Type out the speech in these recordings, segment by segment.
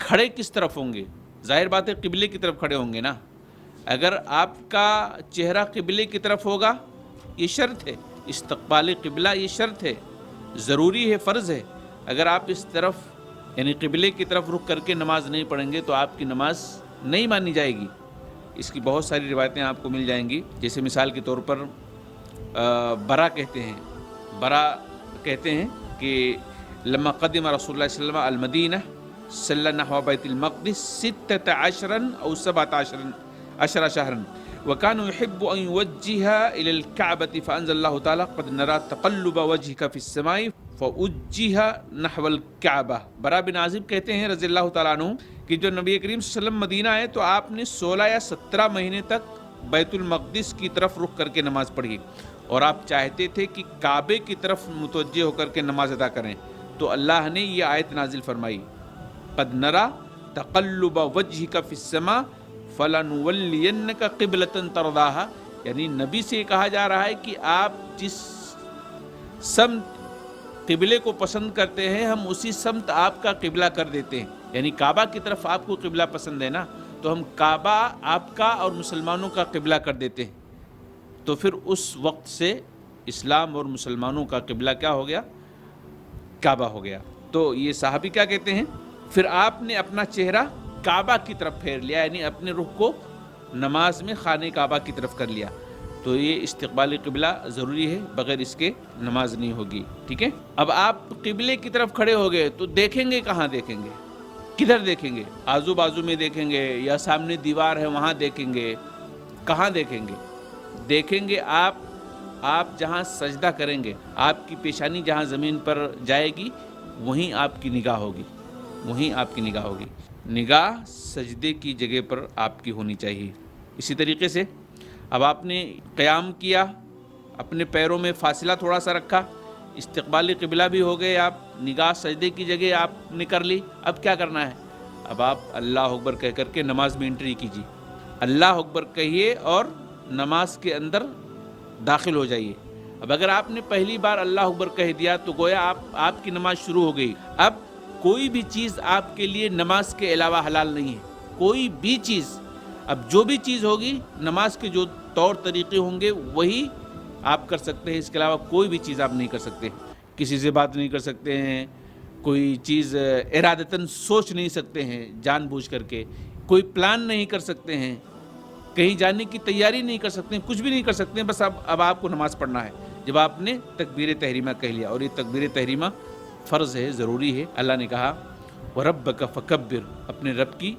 کھڑے کس طرف ہوں گے؟ ظاہر بات ہے قبلے کی طرف کھڑے ہوں گے نا. اگر آپ کا چہرہ قبلے کی طرف ہوگا یہ شرط ہے، استقبال قبلہ یہ شرط ہے، ضروری ہے، فرض ہے. اگر آپ اس طرف یعنی قبلے کی طرف رخ کر کے نماز نہیں پڑھیں گے تو آپ کی نماز نہیں مانی جائے گی. اس کی بہت ساری روایتیں آپ کو مل جائیں گی. جیسے مثال کے طور پر برا کہتے ہیں کہ لما قدم رسول اللہ صلی اللہ علیہ وسلم المدینہ صلی نحو بیت المقدس 16 او 17 شهرا وكان يحب ان يوجه الى الكعبة فانزل الله تعالى قد نرى تقلب وجهك في السماء فوجه نحو الكعبة. برا بن عازب کہتے ہیں رضی اللہ تعالیٰ عنہ کہ جو نبی کریم صلی اللہ علیہ وسلم مدینہ آئے تو آپ نے 16 یا 17 مہینے تک بیت المقدس کی طرف رخ کر کے نماز پڑھی اور آپ چاہتے تھے کہ کعبے کی طرف متوجہ ہو کر کے نماز ادا کریں. تو اللہ نے یہ آیت نازل فرمائی قد نرى تقلب وجهك في السماء فَلَنُوَلِّيَنَّكَ قِبْلَةً تَرْضَاهَا. یعنی نبی سے کہا جا رہا ہے کہ آپ جس سمت قبلے کو پسند کرتے ہیں ہم اسی سمت آپ کا قبلہ کر دیتے ہیں. یعنی کعبہ کی طرف آپ کو قبلہ پسند ہے نا تو ہم کعبہ آپ کا اور مسلمانوں کا قبلہ کر دیتے ہیں. تو پھر اس وقت سے اسلام اور مسلمانوں کا قبلہ کیا ہو گیا؟ کعبہ ہو گیا. تو یہ صحابی کیا کہتے ہیں؟ پھر آپ نے اپنا چہرہ کعبہ کی طرف پھیر لیا، یعنی اپنے رخ کو نماز میں خانہ کعبہ کی طرف کر لیا. تو یہ استقبال قبلہ ضروری ہے، بغیر اس کے نماز نہیں ہوگی. ٹھیک ہے. اب آپ قبلے کی طرف کھڑے ہو گئے تو دیکھیں گے کہاں دیکھیں گے؟ کدھر دیکھیں گے؟ آزو بازو میں دیکھیں گے یا سامنے دیوار ہے وہاں دیکھیں گے؟ کہاں دیکھیں گے؟ دیکھیں گے آپ جہاں سجدہ کریں گے، آپ کی پیشانی جہاں زمین پر جائے گی وہیں آپ کی نگاہ ہوگی، وہیں آپ کی نگاہ ہوگی. نگاہ سجدے کی جگہ پر آپ کی ہونی چاہیے. اسی طریقے سے اب آپ نے قیام کیا، اپنے پیروں میں فاصلہ تھوڑا سا رکھا، استقبال قبلہ بھی ہو گئے، آپ نگاہ سجدے کی جگہ آپ نے کر لی. اب کیا کرنا ہے؟ اب آپ اللہ اکبر کہہ کر کے نماز میں انٹری کیجیے. اللہ اکبر کہیے اور نماز کے اندر داخل ہو جائیے. اب اگر آپ نے پہلی بار اللہ اکبر کہہ دیا تو گویا آپ کی نماز شروع ہو گئی. اب کوئی بھی چیز آپ کے لیے نماز کے علاوہ حلال نہیں ہے، کوئی بھی چیز. اب جو بھی چیز ہوگی نماز کے جو طور طریقے ہوں گے وہی آپ کر سکتے ہیں، اس کے علاوہ کوئی بھی چیز آپ نہیں کر سکتے. کسی سے بات نہیں کر سکتے ہیں، کوئی چیز ارادتاً سوچ نہیں سکتے ہیں جان بوجھ کر کے، کوئی پلان نہیں کر سکتے ہیں، کہیں جانے کی تیاری نہیں کر سکتے ہیں، کچھ بھی نہیں کر سکتے ہیں. بس اب آپ کو نماز پڑھنا ہے جب آپ نے تکبیر تحریمہ کہہ لیا. اور یہ تکبیر تحریمہ فرض ہے، ضروری ہے. اللہ نے کہا وَرَبَّكَ فَكَبِّرْ، اپنے رب کی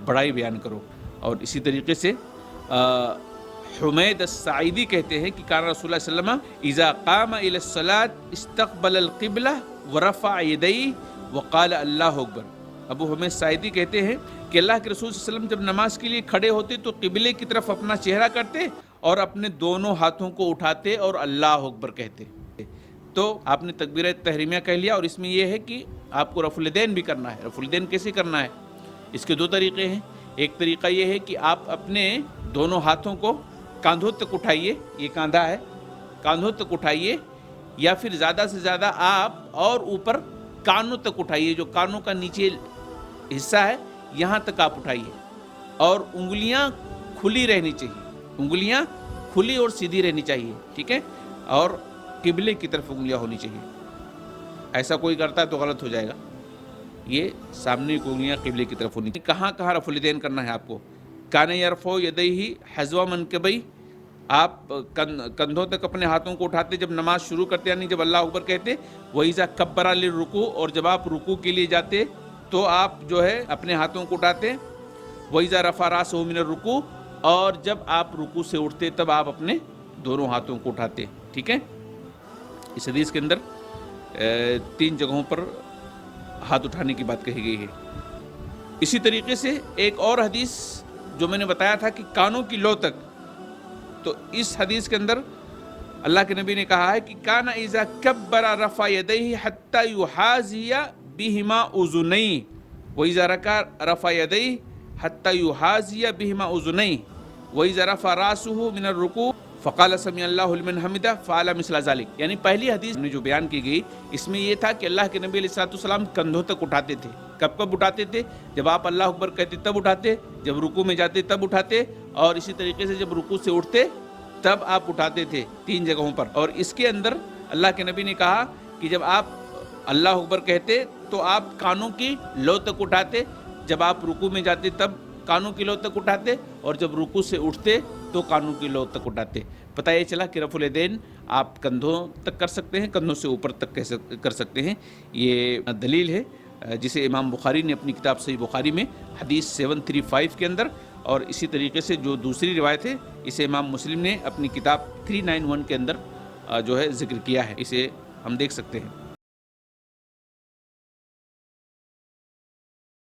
بڑائی بیان کرو. اور اسی طریقے سے حمید الساعدی کہتے ہیں کہ کان رسول اللہ صلی اللہ علیہ وسلم اذا قام الى الصلاة استقبل القبلہ ورفع یدیہ وقال اللہ اکبر. ابو حمید ساعدی کہتے ہیں کہ اللہ کے رسول صلی اللہ علیہ وسلم جب نماز کے لیے کھڑے ہوتے تو قبلے کی طرف اپنا چہرہ کرتے اور اپنے دونوں ہاتھوں کو اٹھاتے اور اللہ اکبر کہتے. تو آپ نے تکبیر تحریمیہ کہہ لیا. اور اس میں یہ ہے کہ آپ کو رفع الیدین بھی کرنا ہے. رفع الیدین کیسے کرنا ہے؟ اس کے دو طریقے ہیں. ایک طریقہ یہ ہے کہ آپ اپنے دونوں ہاتھوں کو کاندھوں تک اٹھائیے، یہ کاندھا ہے، کاندھوں تک اٹھائیے، یا پھر زیادہ سے زیادہ آپ اور اوپر کانوں تک اٹھائیے، جو کانوں کا نیچے حصہ ہے یہاں تک آپ اٹھائیے. اور انگلیاں کھلی رہنی چاہیے، انگلیاں کھلی اور سیدھی رہنی چاہیے. ٹھیک ہے. اور قبلے کی طرف انگلیاں ہونی چاہیے. ایسا کوئی کرتا ہے تو غلط ہو جائے گا. یہ سامنے کی انگلیاں قبلے کی طرف ہونی چاہیے. کہاں کہاں رفع الیدین کرنا ہے آپ کو؟ کان یرفع یدیہ حذو منکبیہ، آپ کندھوں تک اپنے ہاتھوں کو اٹھاتے جب نماز شروع کرتے، یعنی جب اللہ اکبر کہتے. وَإِذَا كَبَّرَ لِلرُّكُوعِ، اور جب آپ رکوع کے لیے جاتے تو آپ جو ہے اپنے ہاتھوں کو اٹھاتے. وَإِذَا رَفَعَ رَأْسَهُ مِنَ الرُّكُوعِ، اور جب آپ رکوع سے اٹھتے تب آپ اپنے دونوں ہاتھوں کو اٹھاتے. ٹھیک ہے. اس حدیث کے اندر 3 جگہوں پر ہاتھ اٹھانے کی بات کہی گئی ہے. اسی طریقے سے ایک اور حدیث جو میں نے بتایا تھا کہ کانوں کی لو تک، تو اس حدیث کے اندر اللہ کے نبی نے کہا ہے کہ کان اذا کبر رفع یدیہ حتی یحاذی بہما اذنیہ واذا رکع رفع یدیہ حتی یحاذی بہما اذنیہ واذا رفع راسہ من الرکوع فقال سمع اللہ لمن حمدہ فعل مثل ذلك، یعنی پہلی حدیث نے جو بیان کی گئی اس میں یہ تھا کہ اللہ کے نبی علیہ الصلوۃ والسلام کندھوں تک اٹھاتے تھے. کب کب اٹھاتے تھے؟ جب آپ اللہ اکبر کہتے تب اٹھاتے، جب رکوع میں جاتے تب اٹھاتے، اور اسی طریقے سے جب رکوع سے اٹھتے تب آپ اٹھاتے تھے 3 جگہوں پر. اور اس کے اندر اللہ کے نبی نے کہا کہ جب آپ اللہ اکبر کہتے تو آپ کانوں کی لو تک اٹھاتے، جب آپ رکوع میں جاتے تب کانوں کی لو تک اٹھاتے، اور جب رکوع سے اٹھتے تو کانوں کی لو تک اٹھاتے. پتہ یہ چلا کہ رفع الیدین آپ کندھوں تک کر سکتے ہیں، کندھوں سے اوپر تک کر سکتے ہیں. یہ دلیل ہے جسے امام بخاری نے اپنی کتاب صحیح بخاری میں حدیث 735 کے اندر، اور اسی طریقے سے جو دوسری روایت ہے اسے امام مسلم نے اپنی کتاب 391 کے اندر جو ہے ذکر کیا ہے. اسے ہم دیکھ سکتے ہیں.